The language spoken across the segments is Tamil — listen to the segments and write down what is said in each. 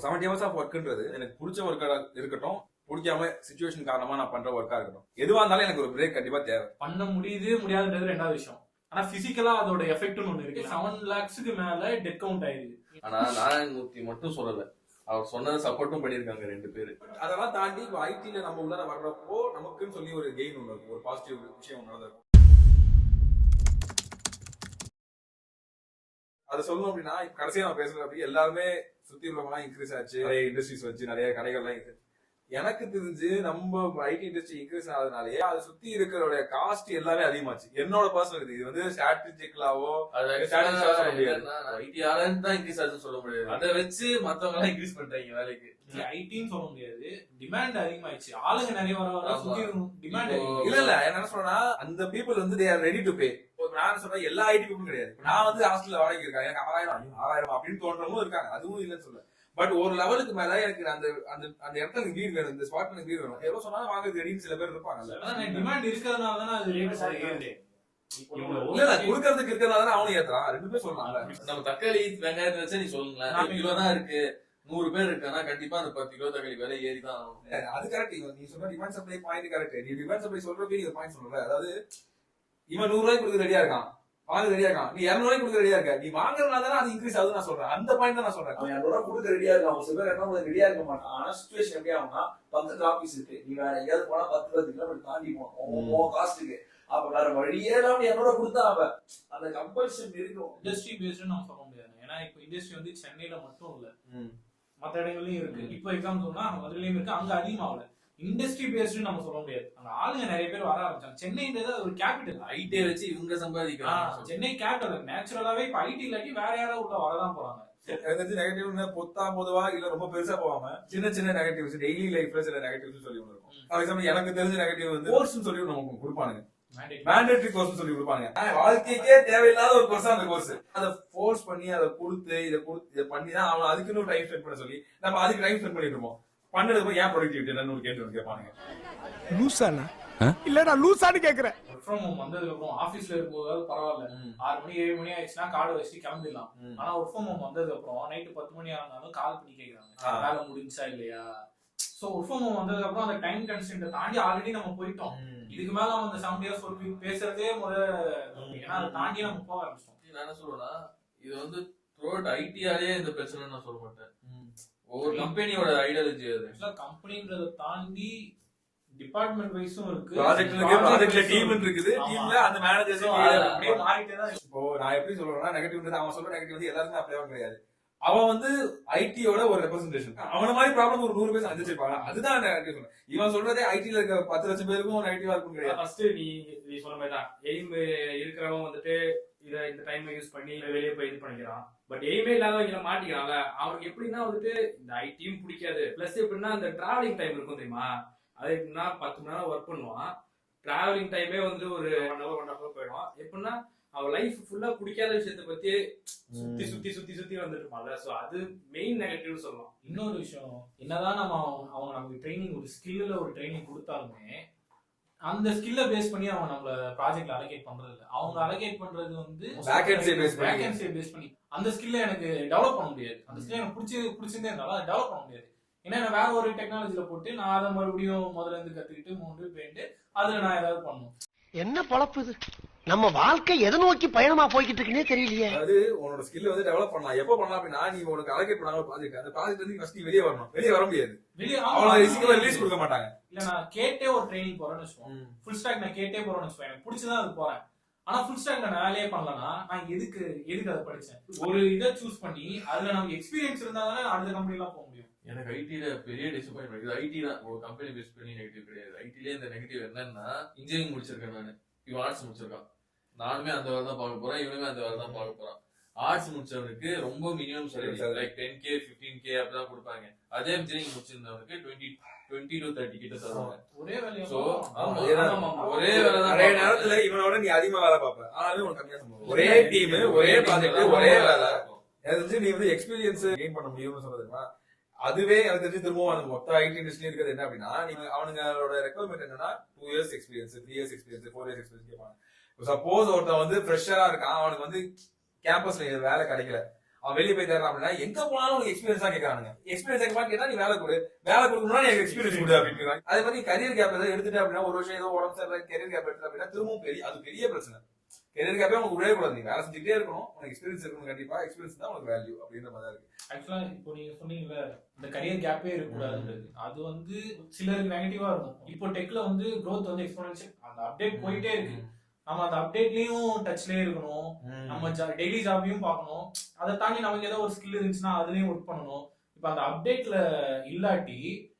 70 hours ஆஃப் ஒர்க்ன்றது எனக்கு பிடிச்ச ஒர்க்கா இருக்கட்டும், பிடிக்காம சிச்சுவேஷன் காரணமா நான் பண்ற ஒர்க்கா இருக்கட்டும், எதுவா இருந்தாலும் எனக்கு ஒரு பிரேக் கண்டிப்பா தேவை. பண்ண முடியாதுன்றது ரெண்டாவது விஷயம். ஆனா பிசிக்கலா அதோட எஃபெக்ட்னு ஒண்ணு இருக்கு. 7 lakhsக்கு மேல டெத் கவுண்ட் ஆயிருக்கு. ஆனா நாராயணமூர்த்தி மட்டும் சொல்லல, அவர் சொன்னதை சப்போர்ட்டும் பண்ணிருக்காங்க 2 பேரு. அதெல்லாம் தாண்டி இப்போ ஐடில நம்ம உள்ள வர்றப்போ நமக்குன்னு சொல்லி ஒரு கெயின் ஒன்று இருக்கும், ஒரு பாசிட்டிவ் விஷயம் ஒன்று நடந்திருக்கும். அதை சொல்லணும் அப்படின்னா கடைசியா நான் பேசுறது அப்படி எல்லாருமே சுத்தி உள்ளவங்கலாம் இன்க்ரீஸ் ஆச்சு, நிறைய இண்டஸ்ட்ரீஸ் வச்சு நிறைய கடைகள்லாம் இருக்கு. எனக்கு தெரிஞ்சு நம்ம ஐடி இண்டஸ்ட்ரி இன்க்ரீஸ் ஆகுதுனாலே அதை சுத்தி இருக்கிற காஸ்ட் எல்லாமே அதிகமாச்சு. என்னோட பர்சனல் இது வந்து ஸ்டாட்டிஸ்டிக்கலாவோ ஐடி ஆளுன்னு தான் இன்க்ரீஸ் ஆச்சுன்னு சொல்ல முடியாது. அதை வச்சு மத்தவங்க எல்லாம் இன்க்ரீஸ் பண்றாங்க வேலைக்கு. ஐடின்னு சொல்ல முடியாது, டிமாண்ட் அதிகமாயிடுச்சு. ஆளுங்க நிறைய வர சுத்தி டிமாண்ட் இல்ல என்ன சொல்றேன்னா அந்த பீப்புள் வந்து they are ready to pay. நான் சொல்றேன் எல்லா ஐடி பீப்புளும் கிடையாது. நான் வந்து ஹாஸ்டல்ல வாடகை இருக்காங்க, எனக்கு 6000 அப்படின்னு தோன்றவங்களும் இருக்காங்க, அதுவும் இல்லைன்னு சொல்ல. பட் ஒரு லெவலுக்கு மேல எனக்கு அந்த அந்த அந்த இடத்துல எனக்கு வீடு வேணும், இந்த ஸ்பாட் எனக்கு வீடு வேணும், எவ்வளவு சொன்னாலும் வாங்க ரெடின்னு சில பேர் இருப்பாங்கல்ல. டிமாண்ட் இருக்கிறதுனால தானே அது ரேட் இல்ல குடுக்கறதுக்கு இருக்கிறதுனால அவனும் ஏத்துறான். 2 பேர் சொல்லலாம்ல. நம்ம தக்காளி வெங்காயத்தை வச்சு நீ சொல்லுங்களேன், 1 கிலோ தான் இருக்கு, 100 பேர் இருக்கானா கண்டிப்பா அந்த 10 கிலோ தக்காளி விலை ஏறிதான் ஆகும். அது கரெக்ட். நீ சொன்ன டிமாண்ட் சப்ளை பாயிண்ட் கரெக்ட். நீ டிமாண்ட் சப்ளை சொல்றப்ப நீ பாயிண்ட் சொல்ற, அதாவது இவன் 100 ரூபாய்க்கு கொடுக்க ரெடியா இருக்கான், வாங்க ரெடியா இருக்கான், நீ 200 ரூபாய்க்கு கொடுக்க ரெடியா இருக்க, நீ வாங்குறதுனால தானே அது இன்க்ரீஸ் ஆகுது நான் சொல்றேன். அந்த பாயிண்ட் தான் நான் சொல்றேன். அவன் 200 ரூபாய் கொடுக்க ரெடியா இருக்கான், ஒரு சில பேர் என்ன ரெடியா இருக்க மாட்டான். ஆனா சிச்சுவேஷன் எப்படி ஆகும்னா, பக்கத்துல ஆபீஸ் இருக்கு, நீ வேற எங்கேயாவது போனா 10-20 கிலோமீட்டர் தாண்டி போகணும் காஸ்ட்டுக்கு. அப்ப வேற வழியே இல்லாம 200 ரூபாய் கொடுத்தா அவன் அந்த கம்பல்ஷன் இருக்கும். இண்டஸ்ட்ரி பேஸ்டு நம்ம சொல்ல முடியாது. ஏன்னா இப்ப இண்டஸ்ட்ரி வந்து சென்னையில மட்டும் இல்ல, மற்ற இடங்கள்லயும் இருக்கு. இப்போ எக்ஸாம்பிள் சொன்னா மதுரையிலயும் இருக்கு, அங்க அதிகமாகல. இண்டஸ்ட்ரி பேஸ்டு நம்ம சொல்ல முடியாது. அங்க ஆளுங்க நிறைய பேர் வர ஆரம்பிச்சாங்க. சென்னைன்றது ஒரு கேபிட்டல், ஐடியை வச்சு இவங்க சம்பாதிக்கிறாங்க. சென்னை கேபிட்டல் நேச்சுரலாவே இப்ப ஐடி இல்லாட்டி வேற யாராவது உள்ள வரதான் போறாங்க. எனக்கு நெகட்டிவ் பொத்தா பொதுவா இல்ல ரொம்ப பெருசா போகாம சின்ன சின்ன நெகட்டிவ்ஸ் டெய்லி லைஃப்ல சில நெகட்டிவ்ஸ் சொல்லி ஒன்று இருக்கும். ஃபார் எக்ஸாம்பிள் எனக்கு தெரிஞ்ச நெகட்டிவ் வந்து கோர்ஸ் சொல்லி நமக்கு கொடுப்பானுங்க, மேண்டேட்டரி கோர்ஸ் சொல்லி கொடுப்பாங்க. வாழ்க்கைக்கே தேவையில்லாத ஒரு கோர்ஸ் அந்த கோர்ஸ். அதை ஃபோர்ஸ் பண்ணி அதை கொடுத்து இதை பண்ணி தான் அவன் அதுக்குன்னு டைம் ஸ்பெண்ட் பண்ண சொல்லி நம்ம அதுக்கு டைம் ஸ்பெண்ட் பண்ணிட்டு இருப்போம். பண்ணதுக்கு ஏன் ப்ரொடக்டிவிட்டி என்னன்னு ஒரு கேட்டு கேட்பானுங்க. லூசானா இல்ல நான் லூசான்னு கேக்குறேன். ஒர்க் ஃப்ரம் ஹோம் வந்ததுக்கு அப்புறம் ஆபீஸ்ல இருக்கும்போது பரவாயில்ல, 6 மணி 7 மணி ஆயிடுச்சுன்னா கார்டு வச்சுட்டு கிளம்பிடலாம். ஆனா ஒர்க் ஃப்ரம் ஹோம் வந்ததுக்கு அப்புறம் நைட்டு 10 மணி ஆனாலும் கால் பண்ணி கேக்குறாங்க வேலை முடிஞ்சா இல்லையா. சோ ஒர்க் ஃப்ரம் ஹோம் வந்ததுக்கு அப்புறம் அந்த டைம் கன்ஸ்டன்ட் தாண்டி ஆல்ரெடி நம்ம போயிட்டோம். இதுக்கு மேல அந்த 7 இயர்ஸ் ஒர்க் பேசுறதே ஏன்னா அதை தாண்டி நம்ம போக ஆரம்பிச்சோம். நான் என்ன சொல்றேன்னா, இது வந்து த்ரூஅவுட் ஐடியாலே இந்த பிரச்சனை நான் சொல்ல மாட்டேன். ஒவ்வொரு கம்பெனியோட ஐடியாலஜி அது. கம்பெனின்றதை தாண்டி டிபார்ட்மெண்ட் வைஸும் இருக்கு, ப்ராஜெக்ட்ல டீம் இருக்குது, டீம்ல அந்த மேனேஜர்ஸ் அப்படியே மாறிட்டே தான். இப்போ நான் எப்படி சொல்றேன்னா நெகட்டிவ் அவன் சொல்ற நெகட்டிவ் வந்து எல்லாருமே அப்ளை கிடையாது. அவன் வந்து ஐடியோட ஒரு ரெப்ரசன்டேஷன். அவன மாதிரி ப்ராப்ளம் ஒரு 100 பேர் சந்திச்சிருப்பாங்க. அதுதான் நெகட்டிவ் சொல்றேன். இவன் சொல்றதே ஐடில இருக்க 10 லட்சம் பேருக்கும் நெகட்டிவா இருக்கும் கிடையாது. ஃபர்ஸ்ட் நீ சொன்ன மாதிரி தான் எய்ம் இருக்கிறவன் வந்துட்டு இதை இந்த டைமை யூஸ் பண்ணி வெளியே போய் இது பண்ணிக்கிறான். பட் எய்மே இல்லாதவங்க மாட்டிக்கிறான்ல, அவனுக்கு எப்படின்னா வந்துட்டு இந்த ஐடியும் பிடிக்காது. பிளஸ் எப்படின்னா இந்த டிராவலிங் டைம் இருக்கும் தெரியுமா, அது எப்படின்னா 10 மணி நேரம் ஒர்க் பண்ணுவான், டிராவலிங் டைமே வந்து ஒரு 1 hour 1.5 hour போயிடும். எப்படின்னா அவன் லைஃப் ஃபுல்லா பிடிக்காத விஷயத்தை பத்தி சுத்தி வந்துட்டு இருப்பான்ல. சோ அது மெயின் நெகட்டிவ் சொல்லலாம். இன்னொரு விஷயம் என்னதான் நம்ம அவங்க நமக்கு ட்ரைனிங் ஒரு ஸ்கில்ல ஒரு ட்ரைனிங் கொடுத்தாலுமே அந்த ஸ்கில்ல பேஸ் பண்ணி அவங்க நம்மள ப்ராஜெக்ட்ல அலோகேட் பண்றது இல்ல. அவங்க அலோகேட் பண்றது வந்து வேகன்சி பேஸ் பண்ணி அந்த ஸ்கில்ல எனக்கு டெவலப் பண்ண முடியாது. அந்த ஸ்கில்ல எனக்கு பிடிச்சிருந்தே இருந்தாலும் அதை டெவலப் பண்ண முடியாது. ஏன்னா நான் வேற ஒரு டெக்னாலஜில போட்டு நான் அதை மறுபடியும் முதல்ல இருந்து கத்துக்கிட்டு 3 போயிட்டு அதுல நான் ஏதாவது பண்ணணும். என்ன பொழப்பு இது? நம்ம வாழ்க்கை எதை நோக்கி பயணமா போய்கிட்டு இருக்குன்னே தெரியலையே. அது உன்னோட ஸ்கில்ல வந்து டெவலப் பண்ணலாம். எப்போ பண்ணலாம் அப்படின்னா நீ உனக்கு அலோகேட் பண்ணாங்க ப்ராஜெக்ட், அந்த ப்ராஜெக்ட் வந்து ஃபர்ஸ்ட் வெளியே வரணும். வெளியே வர முடியாது, அவங்க ரிலீஸ் கொடுக்க மாட்டாங்க. இல்ல நான் கேட்டே ஒரு ட்ரைனிங் போறேன்னு வச்சுக்கோங்க, ஃபுல் ஸ்டாக் நான் கேட்டே போறேன்னு வச்சுக்கோங்க, எனக்கு பிடிச்சதான் அது போறேன். ஆனா ஃபுல் ஸ்டாக் நான் வேலையே பண்ணலன்னா நான் எதுக்கு அதை படிச்சேன்? ஒரு இதை சூஸ் பண்ணி அதுல நமக்கு எக்ஸ்பீரியன்ஸ் இருந்தா தானே அடுத்த கம்பெனி எல்லாம் போக முடியும். எனக்கு ஐடில பெரிய டிசப்பாயின்மெண்ட். இது ஐடி தான், ஒரு கம்பெனி பேஸ் பண்ணி நெகட்டிவ் கிடையாது. ஐடிலே இந்த நெகட்டிவ் என்னன்னா, இன்ஜினியரிங் முடிச்சிருக்கேன் நான், இவன் ஆர்ட்ஸ் முடிச்சிருக்கான், நானுமே அந்த வேலை தான் பார்க்க போறேன், இவனுமே அந்த வேலை தான் பார்க்க போறான். ஆர்ட்ஸ் முடிச்சவனுக்கு ரொம்ப minimum salary like 10K 15K அப்படிதான் கொடுப்பாங்க. அதே இன்ஜினியரிங் முடிச்சிருந்தவனுக்கு 20 to 30 கிட்ட தருவாங்க. ஒரே வேலையா? ஒரே வேலை தான். நிறைய நேரத்துல இவனோட நீ அதிகமா வேலை பார்ப்ப, ஆனாலும் உனக்கு கம்மியா சம்பளம். ஒரே டீம், ஒரே ப்ராஜெக்ட், ஒரே வேலை. நீ வந்து எக்ஸ்பீரியன்ஸ் கெயின் பண்ண முடியும்னு சொல்றதுன்னா அதுவே எனக்கு தெரிஞ்சு திரும்பவும் அந்த மொத்த ஐடி இண்டஸ்ட்ரி இருக்கிறது என்ன அப்படின்னா, நீங்க அவனுங்களோட ரெக்குவயர்மெண்ட் என்னன்னா 2 years experience, 3 years experience, 4 years experience கேட்பாங்க. சப்போஸ் ஒருத்தன் வந்து ஃப்ரெஷரா இருக்கான், அவனுக்கு வந்து கேம்பஸ்ல வேலை கிடைக்கல, அவன் வெளியே போய் தேடுறான் அப்படின்னா எங்க போனாலும் உனக்கு எக்ஸ்பீரியன்ஸ் தான் கேட்கறானுங்க. எக்ஸ்பீரியன்ஸ் எங்க கேட்டா நீ வேலை கொடுக்கணும்னா எனக்கு எக்ஸ்பீரியன்ஸ் கொடு அப்படின்னு. அதே மாதிரி கரியர் கேப் ஏதாவது எடுத்துட்டு அப்படின்னா ஒரு வருஷம் ஏதோ உடம்பு சரியில்லை கரியர் கேப் எடுத்து அப்படின்னா திரும்பவும் அது பெரிய பிரச்சனை. கரியர் கேப்பே உனக்கு விடவே கூடாது, நீ வேலை செஞ்சுட்டே இருக்கணும், உனக்கு எக்ஸ்பீரியன்ஸ் இருக்கணும். கண்டிப்பா எக்ஸ்பீரியன்ஸ் தான் உனக்கு வேல்யூ அப்படின்ற மாதிரி தான் இருக்கு. ஆக்சுவலா இப்போ நீங்க சொன்னீங்கல்ல இந்த கரியர் கேப்பே இருக்கக்கூடாதுன்றது, அது வந்து சிலருக்கு நெகட்டிவா இருக்கும். இப்போ டெக்ல வந்து growth வந்து எக்ஸ்போனன்ஷியல், அந்த அப்டேட் போயிட்டே இருக்கு. நம்ம அந்த அப்டேட்லயும் டச்லயே இருக்கணும், நம்ம டெய்லி ஜாபையும் பார்க்கணும். அதை தாண்டி நமக்கு ஏதோ ஒரு ஸ்கில் இருந்துச்சுன்னா அதுலயும் ஒர்க் பண்ணணும். இப்ப அந்த அப்டேட்ல இல்லாட்டி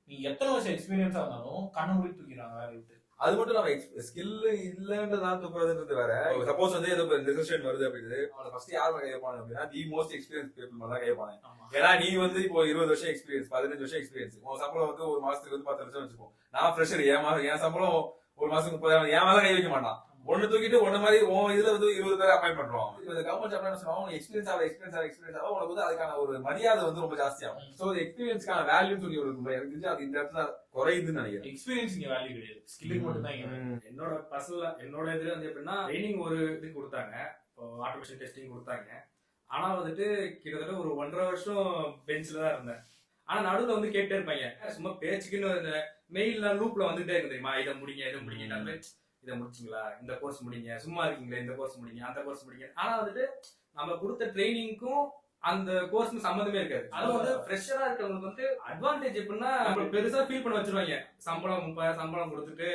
நீ எத்தனை வருஷம் எக்ஸ்பீரியன்ஸா இருந்தாலும் கண்ணை மூடி தூக்கிறாங்க வேலை விட்டு. அது மட்டும் நம்ம ஸ்கில் இல்லன்றதான் தூக்குறதுன்றது வேற. சப்போஸ் வந்து ஏதோ டிசிஷன் வருது அப்படின்னு அவனை ஃபர்ஸ்ட் யார் கைப்பாங்க அப்படின்னா தி மோஸ்ட் எக்ஸ்பீரியன்ஸ் பீப்புள் தான் கைப்பாங்க. ஏன்னா நீ வந்து இப்போ 20 வருஷம் எக்ஸ்பீரியன்ஸ் 15 வருஷம் எக்ஸ்பீரியன்ஸ், உன் சம்பளம் வந்து ஒரு மாசத்துக்கு வந்து 10 லட்சம் வச்சுப்போம். நான் ஃப்ரெஷர், என் சம்பளம் ஒரு மாசத்துக்கு 30,000, என் மேல கை வைக்க மாட்டான். ஒண்ணு தூக்கிட்டு ஒண்ணு மாதிரி உன் இதுல வந்து 20 பேர் அப்பாயிண்ட் பண்றோம். இந்த கவர்மெண்ட் ஜாப் என்ன சொல்லுவாங்க, எக்ஸ்பீரியன்ஸ் ஆக உனக்கு வந்து அதுக்கான ஒரு மரியாதை வந்து ரொம்ப ஜாஸ்தியாகும். சோ எக்ஸ்பீரியன்ஸ்க்கான வேல்யூன்னு சொல்லி ஒரு எனக்கு தெரிஞ்சு அது இந்த இடத்துல குறையுதுன்னு நினைக்கிறேன். எக்ஸ்பீரியன்ஸ் இங்க வேல்யூ கிடையாது, ஸ்கில்லுக்கு மட்டும் தான். என்னோட பர்சனலா என்னோட இதுல வந்து எப்படின்னா ட்ரைனிங் ஒரு இது கொடுத்தாங்க, இப்போ ஆட்டோமேஷன் டெஸ்டிங் கொடுத்தாங்க. ஆனா வந்துட்டு கிட்டத்தட்ட ஒரு 1.5 வருஷம் பெஞ்ச்ல தான் இருந்தேன். ஆனா நடுவில் வந்து கேட்டே இருப்பாங்க, சும்மா பேச்சுக்குன்னு மெயில்ல லூப்ல வந்துட்டே இருக்கு தெரியுமா, இதை முடிங்க இதை முடிச்சிங்களா, இந்த கோர்ஸ் முடிங்க, சும்மா இருக்கீங்களா இந்த கோர்ஸ் முடிங்க, அந்த கோர்ஸ் முடிங்க. ஆனா வந்துட்டு நம்ம கொடுத்த ட்ரைனிங்க்கும் அந்த கோர்ஸ்க்கு சம்மந்தமே இருக்காது. அது வந்து ஃப்ரெஷரா இருக்கவங்களுக்கு வந்து அட்வான்டேஜ் எப்படின்னா நம்ம பெருசா ஃபீல் பண்ண வச்சிருவாங்க. சம்பளம் கொடுத்துட்டு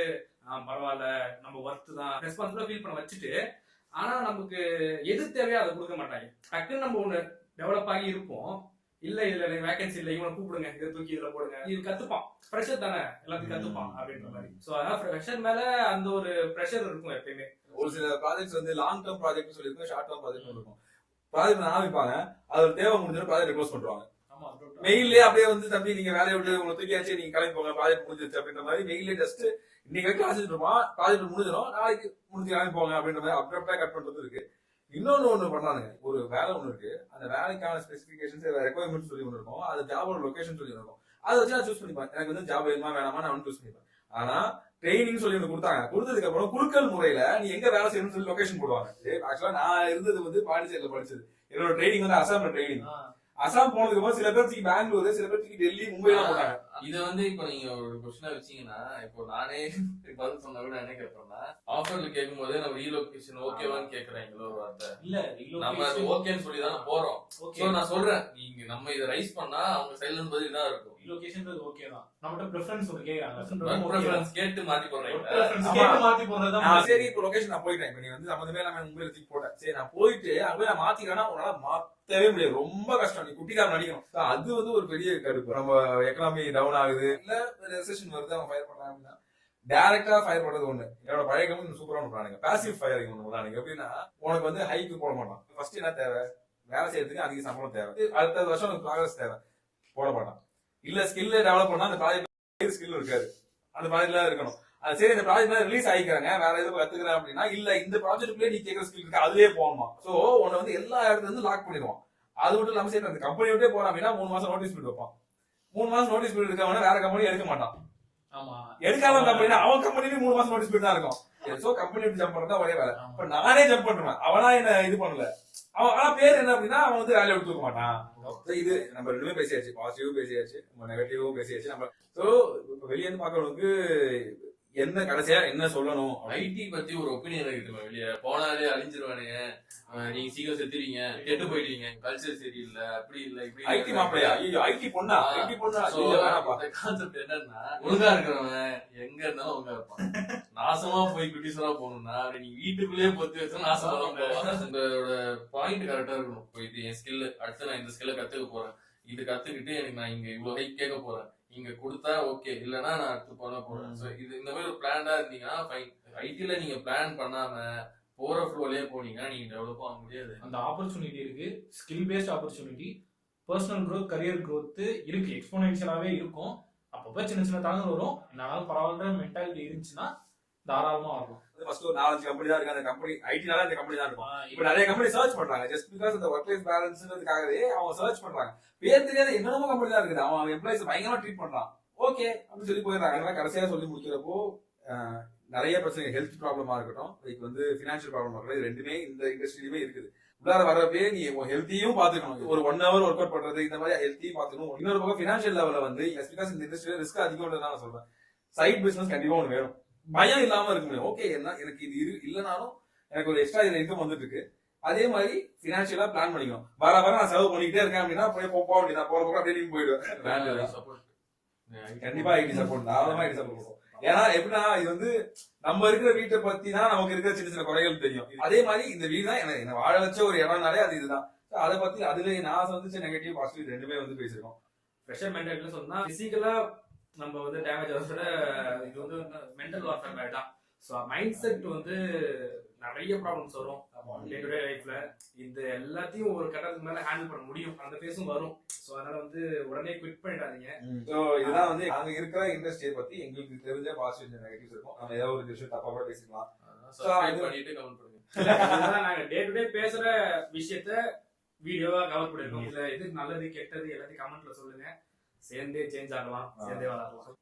பரவாயில்ல நம்ம ஒர்த்து தான் ரெஸ்பான்சிபிளா ஃபீல் பண்ண வச்சுட்டு, ஆனா நமக்கு எது தேவையோ அதை கொடுக்க மாட்டாங்க. டக்குன்னு நம்ம ஒண்ணு டெவலப் ஆகி இருப்போம், இல்ல இதுல வேகன்சி இல்ல, இவனை கூப்பிடுங்க, இதை தூக்கி இதுல போடுங்க, இது கத்துப்பான், ஃப்ரெஷர் தானே எல்லாத்தையும் கத்துப்பான் அப்படின்ற மாதிரி. சோ அதான் ஃப்ரெஷர் மேல அந்த ஒரு ப்ரெஷர் இருக்கும் எப்பயுமே. ஒரு சில ப்ராஜெக்ட்ஸ் வந்து லாங் டேர்ம் ப்ராஜெக்ட் சொல்லிருக்கோம், ஷார்ட் டேர்ம் ப்ராஜெக்ட் இருக்கும். ப்ராஜெக்ட் ஆரம்பிப்பாங்க, அது தேவை முடிஞ்சு ப்ராஜெக்ட் க்ளோஸ் பண்றாங்க. மெயிலே அப்படியே வந்து தம்பி நீங்க வேலையை விட்டு உங்களை தூக்கியாச்சு, நீங்க கிளம்பி போங்க, ப்ராஜெக்ட் முடிஞ்சிருச்சு அப்படின்ற மாதிரி மெயிலே ஜஸ்ட் இன்னைக்கு வரைக்கும் ஆசிட்டு இருப்பான், ப்ராஜெக்ட் முடிஞ்சிடும், நாளைக்கு முடிஞ்சு கிளம்பி போங்க அப்படின்ற மாதிரி அப்டேட்டா கட் பண்றது இருக்கு. இன்னொன்னு ஒண்ணு பண்ணானுங்க, ஒரு வேலை ஒண்ணு இருக்கு, அந்த வேலைக்கான ஸ்பெசிபிகேஷன்ஸ் ரெக்வயர்மெண்ட் சொல்லி ஒண்ணு இருக்கும், அது ஜாபோட லொகேஷன் சொல்லி இருக்கும். அதை வச்சு நான் சூஸ் பண்ணிப்பேன், எனக்கு வந்து ஜாப் வேணுமா வேணாமா நான் சூஸ் பண்ணிப்பேன். ஆனா ட்ரைனிங் சொல்லி ஒண்ணு கொடுத்தாங்க, கொடுத்ததுக்கு அப்புறம் குழுக்கள் முறையில நீ எங்க வேலை செய்யணும்னு சொல்லி லொகேஷன் போடுவாங்க. ஆக்சுவலா நான் இருந்தது வந்து பாண்டிச்சேரியில படிச்சது, என்னோட ட்ரைனிங் வந்து அசாம்ல ட்ரைனிங். அசாம் போனதுக்கு அப்புறம் சில பேருக்கு பெங்களூர், சில பேருக்கு டெல்லி, மும்பை எல்லாம் போட்டாங்க. இது வந்து இப்ப நீங்க ஒரு கொஸ்டினா வச்சீங்கன்னா, இப்போ நானே பதில் சொன்னா கூட என்ன கேட்போம்னா, ஆஃபர்ல கேட்கும் போதே நம்ம ரீலொகேஷன் ஓகேவான்னு கேக்குறாங்களோ ஒரு வார்த்தை இல்ல, நம்ம அது ஓகேன்னு சொல்லி தானே போறோம். சோ நான் சொல்றேன், நீங்க நம்ம இதை ரைஸ் பண்ணா அவங்க சைலண்ட் பதில் தான் இருக்கும். ரீலொகேஷன்றது ஓகே தான், நம்மகிட்ட பிரெஃபரன்ஸ் ஒரு கேக்குறாங்க, ப்ரெஃபரன்ஸ் கேட்டு மாத்தி போடுறீங்க. மாத்தி போடுறதா சரி. இப்போ லொகேஷன் நான் போயிட்டேன், இப்ப நீ வந்து சம்பந்தமே இல்லாம மும்பைல தூக்கி போட்டேன், சரி நான் போயிட்டு அங்க நான் மாத்திக்கிறேன்னா உன்னால மாத்தவே முடியாது, ரொம்ப கஷ்டம், நீ குட்டிக்கார நடிக்கணும். அது வந்து ஒரு பெரிய கடுப்பு. நம்ம எக்கனாமி டவுன் ஆகுது, இல்ல ரெசெஷன் வருது, அவங்க ஃபயர் பண்றாங்க அப்படின்னா டைரக்டா ஃபயர் பண்றது ஒண்ணு. என்னோட பழைய கம்பெனி சூப்பரா பண்றாங்க, பாசிவ் ஃபயரிங் ஒண்ணு பண்றாங்க. எப்படின்னா உனக்கு வந்து ஹைக்கு போட மாட்டான், ஃபர்ஸ்ட் என்ன தேவை, வேலை செய்யறதுக்கு அதிக சம்பளம் தேவை, அடுத்த வருஷம் உனக்கு ப்ராக்ரஸ் தேவை, போட மாட்டான். இல்ல ஸ்கில் டெவலப் பண்ணா அந்த ப்ராஜெக்ட் ஸ்கில் இருக்காது, அந்த ப்ராஜெக்ட்ல இருக்கணும். அது சரி, இந்த ப்ராஜெக்ட்ல ரிலீஸ் ஆகிக்கிறாங்க, வேற எதுவும் கத்துக்கிறேன் அப்படின்னா இல்ல இந்த ப்ராஜெக்ட்லயே நீ கேட்கற ஸ்கில் இருக்கு, அதுலயே போகணுமா. சோ உன்னை வந்து எல்லா இடத்துல இருந்து லாக் பண்ணிடுவான். அது மட்டும் இல்லாம சரி அந்த கம்பெனி விட்டே போறான் அப்படின்னா 3 மாசம் நோட்டீஸ் பீரியட் வைப்பான். 3 மாசம் நோட்டீஸ் பீரியட் இருக்கவன வேற கம்பெனி எடுக்க மாட்டான். ஆமா, எடுக்காம கம்பெனி அவன் கம்பெனிலயும் 3 மாசம் நோட்டீஸ் பீரியட் தான் இருக்கும். சோ கம்பெனி விட்டு ஜம்ப் பண்றதா ஒரே வேலை. இப்ப நானே ஜம்ப் பண்றேன், அவனா என்ன இது பண்ணல. அவன் ஆனா பேர் என்ன அப்படின்னா அவன் வந்து வேலையை விட்டு தூக்க மாட்டான். இது நம்ம ரெண்டுமே பேசியாச்சு, பாசிட்டிவும் பேசியாச்சு, நம்ம நெகட்டிவும் பேசியாச்சு. நம்ம சோ இப்ப வெளியே இருந்து பாக்குறவங்களுக்கு என்ன கடைசியா என்ன சொல்லணும், ஐடி பத்தி ஒரு ஒப்பீனியன் இருக்கு. வெளியே போனாலே அழிஞ்சிருவானுங்க, நீங்க சீக்கிரம் செத்துறீங்க, கெட்டு போயிடுவீங்க, கல்ச்சர் சரியில்லை, அப்படி இல்ல இப்படி. ஐடி மாப்பிளையா, ஐயோ ஐடி பொண்ணா, ஐடி பொண்ணா. கான்செப்ட் என்னன்னா, ஒழுங்கா இருக்கிறவன் எங்க இருந்தாலும் ஒழுங்கா இருப்பான். நாசமா போய் குட்டிசரா போகணும்னா நீங்க வீட்டுக்குள்ளேயே பொத்து வச்சு நாசமா தான் போவான். உங்களோட பாயிண்ட் கரெக்டா இருக்கணும். இப்போ இது என் ஸ்கில், அடுத்து நான் இந்த ஸ்கில்ல கத்துக்க போறேன், இது கத்துக்கிட்டு எனக்கு நான் இங்க இவ்வளவு ஹைக் கேட்க போறேன், இங்க கொடுத்தா ஓகே, இல்லன்னா நான் அடுத்து பண்ண போறேன். சோ இது இந்த மாதிரி ஒரு பிளான்டா இருந்தீங்கன்னா ஃபைன். ஐடில நீங்க பிளான் பண்ணாம போற ஃப்ளோலயே போனீங்கன்னா நீங்க டெவலப் ஆக முடியாது. அந்த ஆப்பர்ச்சுனிட்டி இருக்கு, skill paste opportunity, personal growth, career growth இருக்கு, எக்ஸ்போனென்ஷியலாவே இருக்கும். அப்பப்ப சின்ன சின்ன தடங்கள் வரும், என்னாலும் பரவாயில்ல மென்டாலிட்டி இருந்துச்சுன்னா தாராளமா வரலாம். ஃபர்ஸ்ட் ஒரு 4-5 கம்பெனி தான் இருக்கு, அந்த கம்பெனி ஐடினால அந்த கம்பெனி தான் இருக்கும். இப்ப நிறைய கம்பெனி சர்ச் பண்றாங்க, ஜஸ்ட் பிகாஸ் அந்த ஒர்க் லைஃப் பேலன்ஸ்ன்றதுக்காகவே அவங்க சர்ச் பண்றாங்க. பேர் தெரியாத என்னென்னமோ கம்பெனி தான் இருக்குது, அவன் எம்ப்ளாயிஸ் பயங்கரமா ட்ரீட் பண்றான், ஓகே அப்படின்னு சொல்லி போயிடுறாங்க. அதனால கடைசியா சொல்லி முடிக்கிறப்போ நிறைய பிரச்சனை, ஹெல்த் ப்ராப்ளமா இருக்கட்டும், லைக் வந்து ஃபினான்ஷியல் ப்ராப்ளமா இருக்கட்டும், இது ரெண்டுமே இந்த இண்டஸ்ட்ரியிலுமே இருக்குது. உள்ளார வரப்பே நீ ஹெல்த்தியும் பாத்துக்கணும். ஒரு 1 hour ஒர்க் அவுட் பண்றது இந்த மாதிரி ஹெல்த்தியும் பாத்துக்கணும். இன்னொரு பக்கம் பினான்சியல் லெவல்ல வந்து பிகாஸ் இந்த இண்டஸ்ட்ரியில ரிஸ்க் அதிகம் நான் சொல்றேன். சைட் பிசினஸ் கண்டிப்பா ஒண்ணு வேணும். பயம் இல்லாம இருக்க முடியும். ஓகே என்ன எனக்கு இது இல்லனாலும் எனக்கு ஒரு எக்ஸ்ட்ரா இதுல இன்கம் வந்துட்டு இருக்கு. அதே மாதிரி பினான்சியலா பிளான் பண்ணிக்கணும். வர நான் செலவு பண்ணிக்கிட்டே இருக்கேன் அப்படின்னா போக வேண்டியதான். போற போக அப்படியே போயிடுவேன். கண்டிப்பா ஐடி சப்போர்ட் தாராளமா ஐடி சப்போர்ட் பண்ணுவோம். ஏன்னா எப்படின்னா இது வந்து நம்ம இருக்கிற வீட்டை பத்தி தான் நமக்கு இருக்கிற சின்ன சின்ன குறைகள் தெரியும். அதே மாதிரி இந்த வீடு தான் என்ன வாழ வச்ச ஒரு இடம்னாலே அது இதுதான். அதை பத்தி அதுல நான் சந்திச்ச நெகட்டிவ் பாசிட்டிவ் ரெண்டுமே வந்து பேசிருக்கோம். ப்ரெஷர் மென்டாலிட்டி சொன்னா பிசிக்கலா நம்ம வந்து டேமேஜ் ஆகிறத இது வந்து மென்டல் வார்ஃபேர் மாதிரி தான். ஸோ மைண்ட் செட் வந்து நிறைய ப்ராப்ளம்ஸ் வரும் டே டு டே லைஃப்ல. இந்த எல்லாத்தையும் ஒரு கட்டத்துக்கு மேல ஹேண்டில் பண்ண முடியும், அந்த ஃபேஸும் வரும். ஸோ அதனால வந்து உடனே குவிட் பண்ணிடாதீங்க. ஸோ இதுதான் வந்து நாங்க இருக்கிற இண்டஸ்ட்ரியை பத்தி எங்களுக்கு தெரிஞ்ச பாசிட்டிவ் நெகட்டிவ்ஸ் இருக்கும். நம்ம ஏதாவது ஒரு விஷயம் தப்பா கூட பேசிக்கலாம். நாங்க டே டு டே பேசுற விஷயத்த வீடியோவா கவர் பண்ணிருக்கோம். இதுல எது நல்லது கெட்டது எல்லாத்தையும் கமெண்ட்ல சொல்லுங்க. சேர்ந்தே சேஞ்ச் ஆகலாம், சேர்ந்தே வளரலாம்.